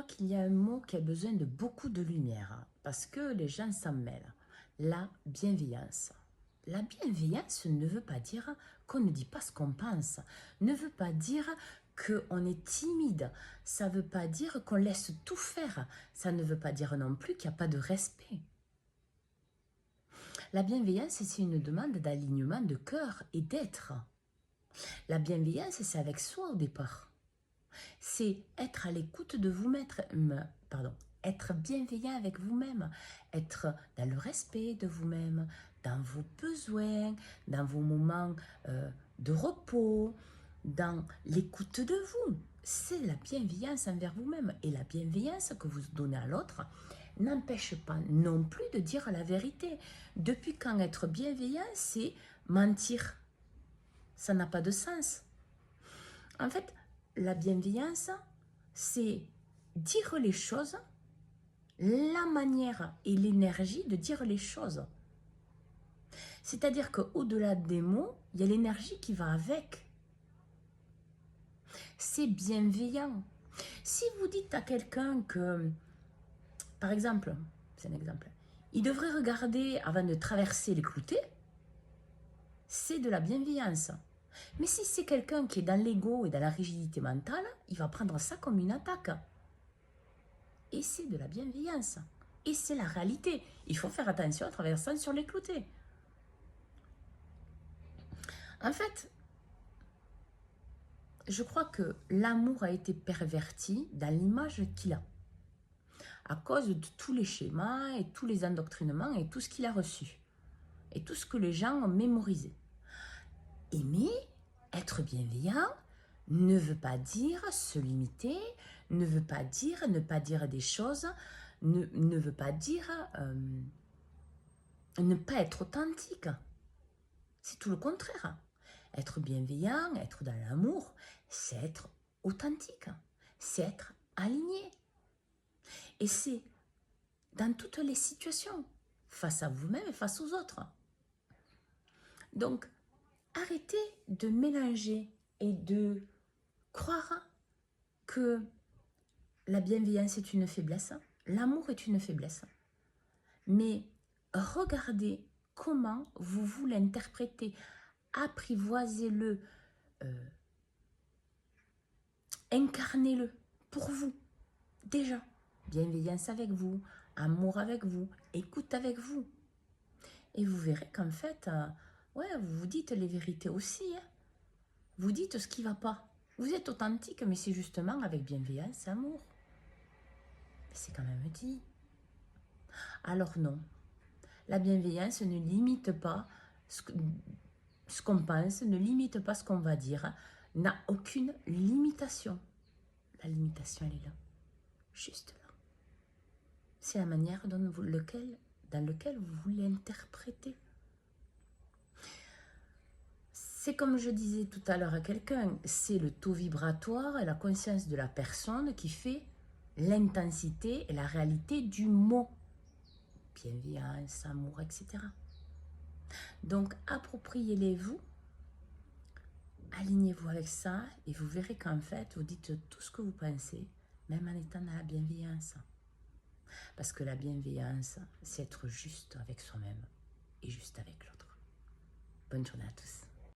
crois qu'il y a un mot qui a besoin de beaucoup de lumière, hein, parce que les gens s'en mêlent. La bienveillance. La bienveillance ne veut pas dire qu'on ne dit pas ce qu'on pense, ne veut pas dire qu'on est timide, ça ne veut pas dire qu'on laisse tout faire, ça ne veut pas dire non plus qu'il n'y a pas de respect. La bienveillance, c'est une demande d'alignement de cœur et d'être. La bienveillance, c'est avec soi au départ. C'est être à l'écoute de vous-même, être bienveillant avec vous-même, être dans le respect de vous-même, dans vos besoins, dans vos moments de repos, dans l'écoute de vous. C'est la bienveillance envers vous-même. Et la bienveillance que vous donnez à l'autre n'empêche pas non plus de dire la vérité. Depuis quand être bienveillant, c'est mentir? Ça n'a pas de sens. En fait, la bienveillance, c'est dire les choses, la manière et l'énergie de dire les choses. C'est-à-dire qu'au-delà des mots, il y a l'énergie qui va avec. C'est bienveillant. Si vous dites à quelqu'un que, par exemple, c'est un exemple, il devrait regarder avant de traverser les cloutés, c'est de la bienveillance. Mais si c'est quelqu'un qui est dans l'ego et dans la rigidité mentale, il va prendre ça comme une attaque. Et c'est de la bienveillance. Et c'est la réalité. Il faut faire attention en traversant sur les cloutés. En fait, je crois que l'amour a été perverti dans l'image qu'il a. À cause de tous les schémas et tous les endoctrinements et tout ce qu'il a reçu. Et tout ce que les gens ont mémorisé. Aimer, être bienveillant, ne veut pas dire se limiter, ne veut pas dire ne pas dire des choses, ne veut pas dire ne pas être authentique. C'est tout le contraire. Être bienveillant, être dans l'amour, c'est être authentique, c'est être aligné. Et c'est dans toutes les situations, face à vous-même et face aux autres. Donc, arrêtez de mélanger et de croire que la bienveillance est une faiblesse, l'amour est une faiblesse. Mais regardez comment vous l'interprétez, apprivoisez-le, incarnez-le pour vous. Déjà, bienveillance avec vous, amour avec vous, écoute avec vous. Et vous verrez qu'en fait, ouais, vous vous dites les vérités aussi. Hein. Vous dites ce qui ne va pas. Vous êtes authentique, mais c'est justement avec bienveillance et amour. C'est quand même dit. Alors non, la bienveillance ne limite pas ce qu'on pense, ne limite pas ce qu'on va dire, n'a aucune limitation. La limitation, elle est là, juste là. C'est la manière dans laquelle vous l'interprétez. C'est comme je disais tout à l'heure à quelqu'un, c'est le taux vibratoire et la conscience de la personne qui fait l'intensité et la réalité du mot. Bienveillance, amour, etc. Donc, appropriez-les-vous, alignez-vous avec ça et vous verrez qu'en fait, vous dites tout ce que vous pensez, même en étant dans la bienveillance. Parce que la bienveillance, c'est être juste avec soi-même et juste avec l'autre. Bonne journée à tous.